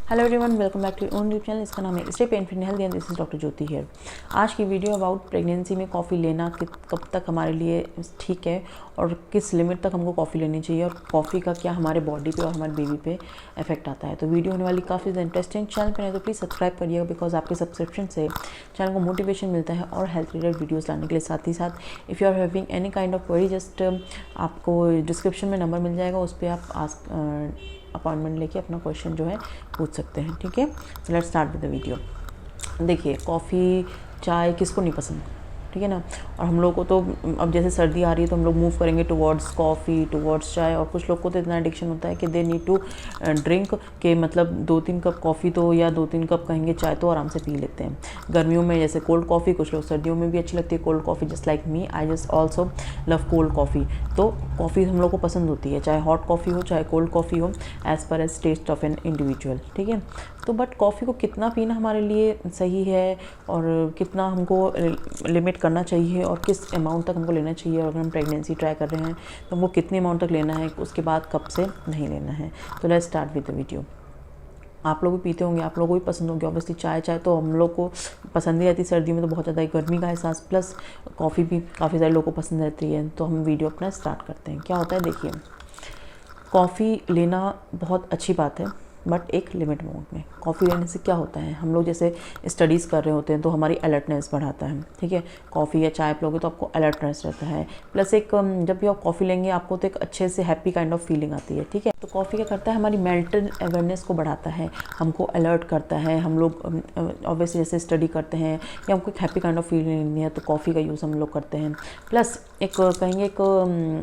Hello everyone, welcome back to own YouTube channel. इसका नाम है stay pain free health and this is doctor Jyoti here. आज की video about pregnancy में coffee लेना कब तक हमारे लिए ठीक है और किस लिमिट तक हमको कॉफ़ी लेनी चाहिए और कॉफ़ी का क्या हमारे बॉडी पे और हमारे बेबी पे इफेक्ट आता है। तो वीडियो होने वाली काफ़ी इंटरेस्टिंग। चैनल पर नहीं तो प्लीज़ सब्सक्राइब करिएगा, बिकॉज आपके सब्सक्रिप्शन से चैनल को मोटिवेशन मिलता है और हेल्थ रिलेटेड वीडियोज़ लाने के लिए। साथ ही साथ if you are having any kind of query, just आपको डिस्क्रिप्शन में नंबर मिल जाएगा, उस पर आप अपॉइंटमेंट लेके अपना क्वेश्चन जो है पूछ सकते हैं। ठीक है, so let's start with the video. देखिए, कॉफ़ी चाय किसको नहीं पसंद, ठीक है ना। और हम लोग को तो अब जैसे सर्दी आ रही है तो हम लोग मूव करेंगे टुवर्ड्स कॉफ़ी, टुवर्ड्स चाय। और कुछ लोग को तो इतना एडिक्शन होता है कि दे नीड टू ड्रिंक के मतलब 2-3 कप कॉफ़ी तो या 2-3 कप कहेंगे चाय तो आराम से पी लेते हैं। गर्मियों में जैसे कोल्ड कॉफ़ी, कुछ लोग सर्दियों में भी अच्छी लगती है cold coffee. Just like me, I just also love cold coffee. तो कॉफ़ी हम लोग को पसंद होती है, चाहे हॉट कॉफ़ी हो चाहे कोल्ड कॉफ़ी हो, as per age taste of an individual. ठीक है, तो बट कॉफ़ी को कितना पीना हमारे लिए सही है और कितना हमको लिमिट करना चाहिए और किस अमाउंट तक हमको लेना चाहिए, और अगर हम प्रेगनेंसी ट्राई कर रहे हैं तो हमको कितने अमाउंट तक लेना है, उसके बाद कब से नहीं लेना है। तो let's start with the video. आप लोग भी पीते होंगे, आप लोगों को भी पसंद होगी ऑब्वियसली चाय तो हम लोग को पसंद ही रहती है। सर्दी में तो बहुत ज़्यादा गर्मी का एहसास, प्लस कॉफ़ी भी काफ़ी सारे लोगों को पसंद रहती है। तो हम वीडियो अपना स्टार्ट करते हैं। क्या होता है, देखिए, कॉफ़ी लेना बहुत अच्छी बात है, बट एक लिमिट अमाउंट में। कॉफ़ी लेने से क्या होता है, हम लोग जैसे स्टडीज़ कर रहे होते हैं तो हमारी अलर्टनेस बढ़ाता है। ठीक है, कॉफ़ी या चाय पियोगे तो आपको अलर्टनेस रहता है। प्लस एक जब भी आप कॉफ़ी लेंगे आपको तो एक अच्छे से हैप्पी काइंड ऑफ फीलिंग आती है। ठीक है, तो कॉफ़ी क्या करता है, हमारी मेंटल अवेयरनेस को बढ़ाता है, हमको अलर्ट करता है। हम लोग ऑब्वियसली जैसे स्टडी करते हैं या हमको एक हैप्पी काइंड ऑफ फीलिंग नहीं है तो कॉफ़ी का यूज़ हम लोग करते हैं। प्लस एक कहेंगे एक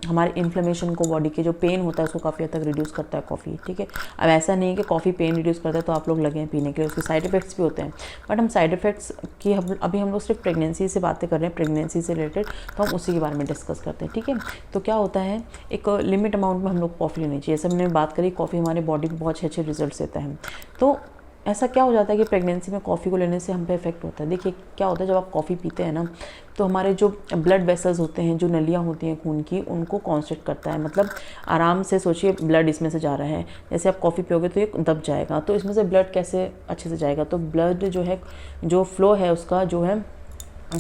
हमारे इन्फ्लेमेशन को, बॉडी के जो पेन होता है उसको काफ़ी हद तक रिड्यूस करता है कॉफ़ी। ठीक है, अब ऐसा नहीं है कि कॉफ़ी पेन रिड्यूस करता है तो आप लोग लगे हैं पीने के लिए, उसके साइड इफ़ेक्ट्स भी होते हैं। बट हम साइड इफ़ेक्ट्स की अभी हम लोग सिर्फ प्रेगनेंसी से बातें कर रहे हैं, प्रेगनेंसी से रिलेटेड, तो हम उसी के बारे में डिस्कस करते हैं। ठीक है, तो क्या होता है, एक लिमिट अमाउंट में हम लोग कॉफ़ी लेनी चाहिए। जैसे हमने बात करी, कॉफ़ी हमारे बॉडी में बहुत अच्छे रिजल्ट देता है। तो ऐसा क्या हो जाता है कि प्रेगनेंसी में कॉफ़ी को लेने से हम पे इफेक्ट होता है। देखिए क्या होता है, जब आप कॉफ़ी पीते हैं ना तो हमारे जो ब्लड वेसल्स होते हैं, जो नलियाँ होती हैं खून की, उनको कॉन्स्ट्रिक्ट करता है। मतलब आराम से सोचिए, ब्लड इसमें से जा रहा है, जैसे आप कॉफ़ी पियोगे तो ये दब जाएगा, तो इसमें से ब्लड कैसे अच्छे से जाएगा। तो ब्लड जो है, जो फ्लो है उसका जो है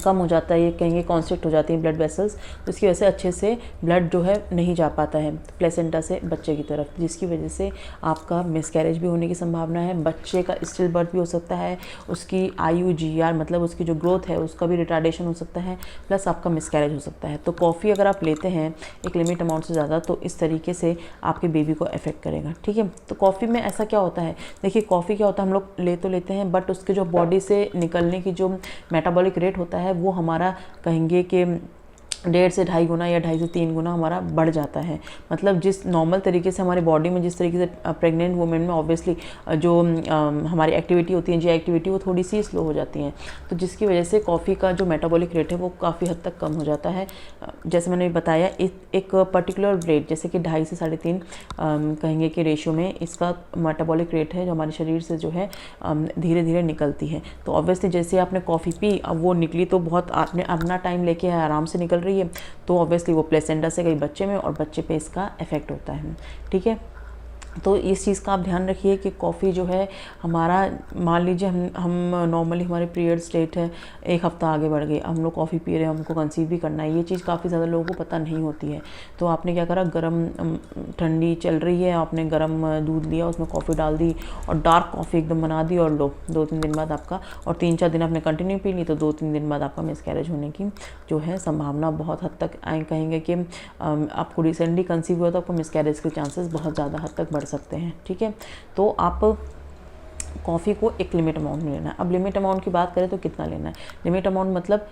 कम हो जाता है, ये कहेंगे कॉन्स्ट्रिक्ट हो जाती है ब्लड वेसल्स। तो इसकी वजह से अच्छे से ब्लड जो है नहीं जा पाता है प्लेसेंटा से बच्चे की तरफ, जिसकी वजह से आपका मिसकैरेज भी होने की संभावना है, बच्चे का स्टिल बर्थ भी हो सकता है, उसकी IUGR मतलब उसकी जो ग्रोथ है उसका भी रिटार्डेशन हो सकता है, प्लस आपका मिसकैरेज हो सकता है। तो कॉफ़ी अगर आप लेते हैं एक लिमिट अमाउंट से ज़्यादा तो इस तरीके से आपके बेबी को अफेक्ट करेगा। ठीक है, तो कॉफ़ी में ऐसा क्या होता है, देखिए कॉफ़ी क्या होता है, हम लोग ले तो लेते हैं बट उसके जो बॉडी से निकलने की जो मेटाबॉलिक रेट होता है वो हमारा कहेंगे कि 1.5 से 2.5 गुना या 2.5 से 3 गुना हमारा बढ़ जाता है। मतलब जिस नॉर्मल तरीके से हमारी बॉडी में, जिस तरीके से प्रेग्नेंट वुमेन में ऑब्वियसली जो हमारी एक्टिविटी होती है, जी एक्टिविटी, वो थोड़ी सी स्लो हो जाती है। तो जिसकी वजह से कॉफ़ी का जो मेटाबॉलिक रेट है वो काफ़ी हद तक कम हो जाता है। जैसे मैंने बताया, एक पर्टिकुलर रेट जैसे कि 2.5 से 3.5 कहेंगे कि रेशियो में इसका मेटाबॉलिक रेट है, जो हमारे शरीर से जो है धीरे धीरे निकलती है। तो ऑब्वियसली जैसे आपने कॉफ़ी पी, अब वो निकली तो बहुत आपने अपना टाइम लेके आराम से निकल रही है, तो ऑब्वियसली वो प्लेसेंटा से गई बच्चे में और बच्चे पे इसका इफेक्ट होता है। ठीक है, तो इस चीज़ का आप ध्यान रखिए कि कॉफ़ी जो है हमारा, मान लीजिए हम नॉर्मली हमारे पीरियड स्टेट है, एक हफ़्ता आगे बढ़ गई, हम लोग कॉफ़ी पी रहे हैं, हमको कंसीव भी करना है, ये चीज़ काफ़ी ज़्यादा लोगों को पता नहीं होती है। तो आपने क्या करा, गर्म ठंडी चल रही है, आपने गर्म दूध लिया, उसमें कॉफ़ी डाल दी और डार्क कॉफ़ी एकदम बना दी, और लो 2-3 दिन बाद आपका, और 3-4 दिन आपने कंटिन्यू पी ली तो 2-3 दिन बाद आपका मिसकैरेज होने की जो है संभावना बहुत हद तक, कहेंगे कि आपको रिसेंटली कंसीव हुआ तो आपको मिसकैरेज के चांसेस बहुत ज़्यादा हद तक बढ़ सकते हैं। ठीक है, तो आप कॉफ़ी को एक लिमिट अमाउंट में लेना है। अब लिमिट अमाउंट की बात करें तो कितना लेना है, लिमिट अमाउंट मतलब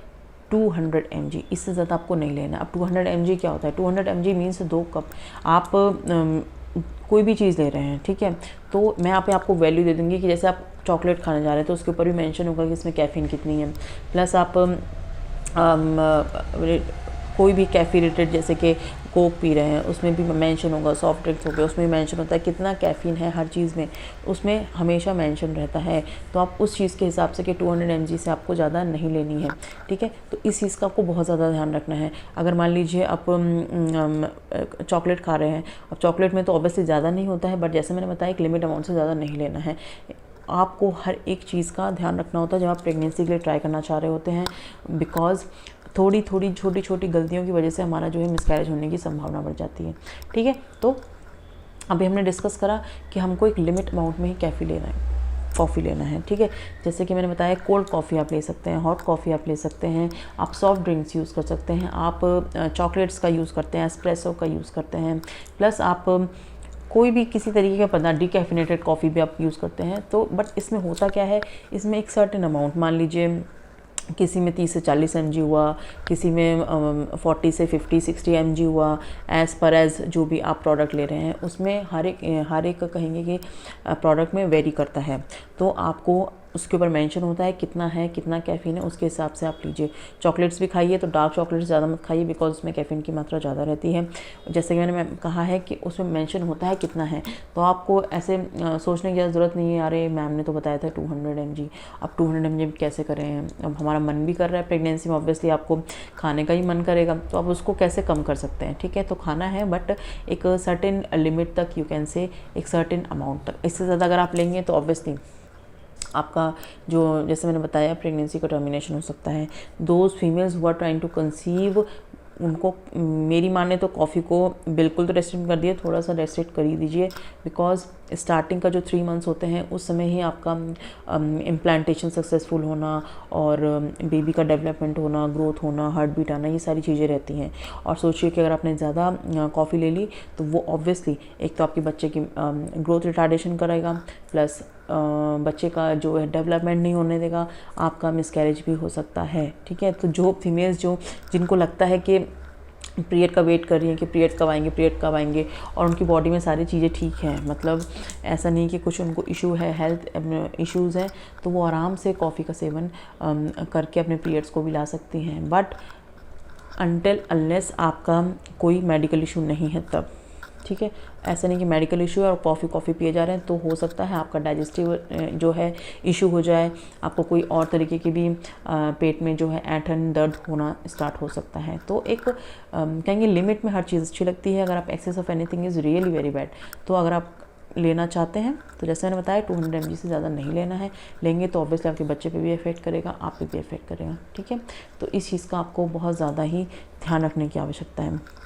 200 mg, इससे ज़्यादा आपको नहीं लेना। अब 200 mg क्या होता है, 200 mg मीन्स 2 कप। आप कोई भी चीज़ ले रहे हैं, ठीक है, तो मैं यहाँ पे आपको वैल्यू दे दूँगी कि जैसे आप चॉकलेट खाने जा रहे हैं तो उसके ऊपर भी मेंशन होगा कि इसमें कैफ़ीन कितनी है। प्लस आप कोई भी कैफ़ी रिलेटेड, जैसे कि कोक पी रहे हैं उसमें भी मेंशन होगा, सॉफ्ट ड्रिंक्स हो गए उसमें मेंशन होता है कितना कैफ़ीन है हर चीज़ में, उसमें हमेशा मेंशन रहता है। तो आप उस चीज़ के हिसाब से कि 200 mg से आपको ज़्यादा नहीं लेनी है, ठीक है। तो इस चीज़ का आपको बहुत ज़्यादा ध्यान रखना है। अगर मान लीजिए आप चॉकलेट खा रहे हैं, अब चॉकलेट में तो ऑब्वियसली ज़्यादा नहीं होता है, बट जैसे मैंने बताया एक लिमिट अमाउंट से ज़्यादा नहीं लेना है। आपको हर एक चीज़ का ध्यान रखना होता है जब आप प्रेगनेंसी के लिए ट्राई करना चाह रहे होते हैं, बिकॉज़ थोड़ी थोड़ी छोटी छोटी गलतियों की वजह से हमारा जो है मिसकैरेज होने की संभावना बढ़ जाती है, ठीक है। तो अभी हमने डिस्कस करा कि हमको एक लिमिट अमाउंट में ही कॉफ़ी लेना है, ठीक है। जैसे कि मैंने बताया कोल्ड कॉफ़ी आप ले सकते हैं, हॉट कॉफ़ी आप ले सकते हैं, आप सॉफ्ट ड्रिंक्स यूज़ कर सकते हैं, आप चॉकलेट्स का यूज़ करते हैं, एस्प्रेसो का यूज़ करते हैं, प्लस आप कोई भी किसी तरीके का पता डिकैफिनेटेड कॉफ़ी भी आप यूज़ करते हैं। तो बट इसमें होता क्या है, इसमें एक सर्टेन अमाउंट, मान लीजिए किसी में 30 से 40 mg हुआ, किसी में 40 से 50-60 mg हुआ, एज़ पर एज़ जो भी आप प्रोडक्ट ले रहे हैं उसमें हर एक का कहेंगे कि प्रोडक्ट में वेरी करता है। तो आपको उसके ऊपर मेंशन होता है कितना कैफ़ीन है, उसके हिसाब से आप लीजिए। चॉकलेट्स भी खाइए तो डार्क चॉकलेट्स ज़्यादा मत खाइए, बिकॉज उसमें कैफ़ीन की मात्रा ज़्यादा रहती है। जैसे कि मैंने कहा है कि उसमें मेंशन होता है कितना है, तो आपको ऐसे सोचने की ज़रूरत नहीं है अरे मैम ने तो बताया था 200 mg, अब 200 mg कैसे करें। अब हमारा मन भी कर रहा है प्रेगनेंसी में, ऑब्वियसली आपको खाने का ही मन करेगा, तो आप उसको कैसे कम कर सकते हैं, ठीक है। तो खाना है बट एक सर्टेन लिमिट तक, यू कैन से एक सर्टेन अमाउंट तक। इससे ज़्यादा अगर आप लेंगे तो ऑब्वियसली आपका जो जैसे मैंने बताया प्रेगनेंसी का टर्मिनेशन हो सकता है। Those females who are trying to conceive, उनको मेरी माने तो कॉफ़ी को बिल्कुल तो रेस्ट्रिक्ट कर दिए, थोड़ा सा रेस्ट्रिक्ट कर ही दीजिए, बिकॉज स्टार्टिंग का जो 3 मंथ्स होते हैं उस समय ही आपका इम्प्लांटेशन सक्सेसफुल होना और बेबी का डेवलपमेंट होना, ग्रोथ होना, हार्ट बीट आना, ये सारी चीज़ें रहती हैं। और सोचिए कि अगर आपने ज़्यादा कॉफ़ी ले ली तो वो ऑब्वियसली एक तो आपके बच्चे की ग्रोथ रिटार्डेशन करेगा, प्लस बच्चे का जो है डेवलपमेंट नहीं होने देगा, आपका मिसकैरेज भी हो सकता है, ठीक है। तो जो फीमेल्स जिनको लगता है कि पीरियड का वेट कर रही हैं कि पीरियड कब आएंगे और उनकी बॉडी में सारी चीज़ें ठीक हैं, मतलब ऐसा नहीं कि कुछ उनको इशू है, हेल्थ इश्यूज़ हैं, तो वो आराम से कॉफ़ी का सेवन करके अपने पीरियड्स को भी ला सकती हैं। बट अनटिल अनलेस आपका कोई मेडिकल इशू नहीं है तब, ठीक है। ऐसा नहीं कि मेडिकल इशू है और कॉफ़ी पिए जा रहे हैं, तो हो सकता है आपका डाइजेस्टिव जो है इशू हो जाए, आपको कोई और तरीके की भी पेट में जो है ऐंठन दर्द होना स्टार्ट हो सकता है। तो एक कहेंगे लिमिट में हर चीज़ अच्छी लगती है। अगर आप excess of anything is really very bad, तो अगर आप लेना चाहते हैं तो जैसे मैंने बताया 200 mg से ज़्यादा नहीं लेना है। लेंगे तो ऑब्वियसली आपके बच्चे पे भी इफेक्ट करेगा, आप पे भी इफेक्ट करेगा, ठीक है। तो इस चीज़ का आपको बहुत ज़्यादा ही ध्यान रखने की आवश्यकता है।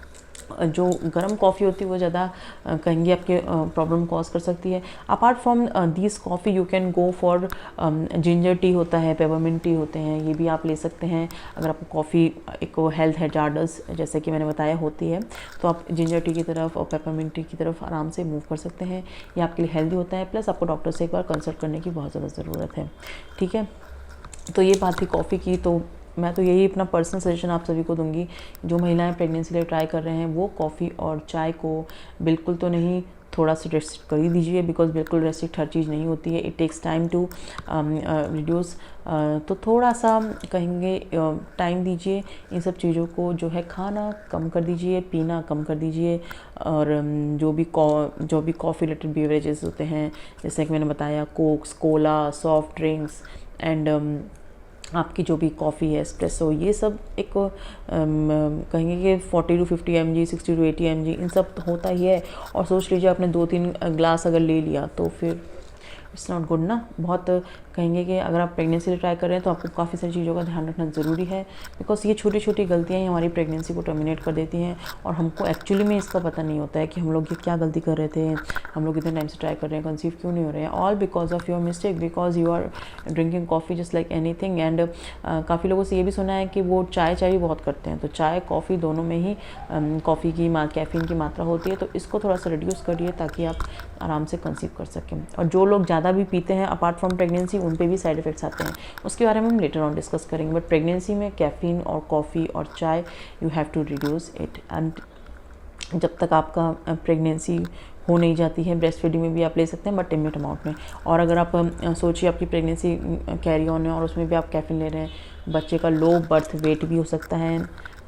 जो गर्म कॉफ़ी होती है वो ज़्यादा कहेंगे आपके प्रॉब्लम कॉज कर सकती है। Apart from this coffee you can go for ginger tea होता है, पेपरमिंट टी होते हैं, ये भी आप ले सकते हैं। अगर आपको कॉफ़ी एक हेल्थ हैजार्डस जैसे कि मैंने बताया होती है, तो आप जिंजर टी की तरफ और पेपरमिंट टी की तरफ आराम से मूव कर सकते हैं। ये आपके लिए हेल्दी होता है, प्लस आपको डॉक्टर से एक बार कंसल्ट करने की बहुत ज़्यादा ज़रूरत है, ठीक है। तो ये बात थी कॉफ़ी की। तो मैं तो यही अपना पर्सनल सजेशन आप सभी को दूंगी, जो महिलाएं प्रेगनेंसी लिए ट्राई कर रहे हैं वो कॉफ़ी और चाय को बिल्कुल तो नहीं, थोड़ा सा रेस्ट्रिक्ट कर ही दीजिए, बिकॉज बिल्कुल रेस्ट्रिक्ट हर चीज़ नहीं होती है, it takes time to reduce. तो थोड़ा सा कहेंगे टाइम दीजिए इन सब चीज़ों को, जो है खाना कम कर दीजिए, पीना कम कर दीजिए, और जो भी कॉफ़ी रिलेटेड बेवरेजेस होते हैं जैसे कि मैंने बताया Cokes, Cola, soft drinks and आपकी जो भी कॉफ़ी है, एस्प्रेसो, ये सब एक कहेंगे कि 40 to 50 mg, 60 to 80 mg इन सब होता ही है। और सोच लीजिए आपने 2-3 ग्लास अगर ले लिया तो फिर इट्स नॉट गुड ना। बहुत कहेंगे कि अगर आप प्रेगनेंसी ट्राई कर रहे हैं तो आपको काफ़ी सारी चीज़ों का ध्यान रखना ज़रूरी है, बिकॉज ये छोटी छोटी गलतियाँ ही हमारी प्रेगनेंसी को टर्मिनेट कर देती हैं और हमको एक्चुअली में इसका पता नहीं होता है कि हम लोग ये क्या गलती कर रहे थे, हम लोग इतने टाइम से ट्राई कर रहे हैं, कंसीव क्यों नहीं हो रहे हैं, all because of your mistake, because you are drinking coffee just like anything. And काफ़ी लोगों से ये भी सुना है कि वो चाय भी बहुत करते हैं, तो चाय कॉफ़ी दोनों में ही कॉफ़ी की कैफ़ीन की मात्रा होती है, तो इसको थोड़ा सा रिड्यूस करिए ताकि आप आराम से कंसीव कर सकें। और जो लोग ज़्यादा भी पीते हैं अपार्ट फ्रॉम प्रेगनेंसी, उन पे भी साइड इफ़ेक्ट्स आते हैं, उसके बारे में हम लेटर ऑन डिस्कस करेंगे। बट प्रेगनेंसी में कैफ़ीन और कॉफ़ी और चाय you have to reduce it, and जब तक आपका प्रेगनेंसी हो नहीं जाती है, ब्रेस्ट फीडिंग में भी आप ले सकते हैं बट लिमिट अमाउंट में। और अगर आप सोचिए आपकी प्रेगनेंसी कैरी ऑन है और उसमें भी आप कैफ़ीन ले रहे हैं, बच्चे का लो बर्थ वेट भी हो सकता है,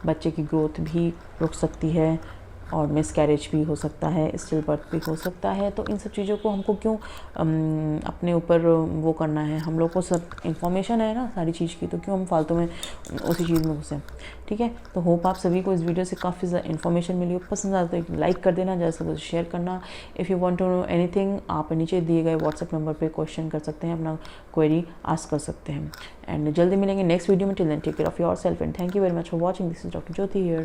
बच्चे की ग्रोथ भी रुक सकती है, और मिसकैरेज भी हो सकता है, स्टिल बर्थ भी हो सकता है। तो इन सब चीज़ों को हमको क्यों अपने ऊपर वो करना है, हम लोग को सब इन्फॉर्मेशन है ना सारी चीज़ की, तो क्यों हम फालतू में उसी चीज़ में घुसें। ठीक है, तो होप आप सभी को इस वीडियो से काफ़ी ज़्यादा इन्फॉर्मेशन मिली हो। पसंद आता है तो लाइक कर देना, ज़्यादा से ज़्यादा शेयर करना। If you want to know anything, आप नीचे दिए गए व्हाट्सएप नंबर पे क्वेश्चन कर सकते हैं, अपना क्वेरी आस्क कर सकते हैं। एंड जल्दी मिलेंगे नेक्स्ट वीडियो में। Till then take care of yourself and thank you very much for watching. This is doctor Jyoti here.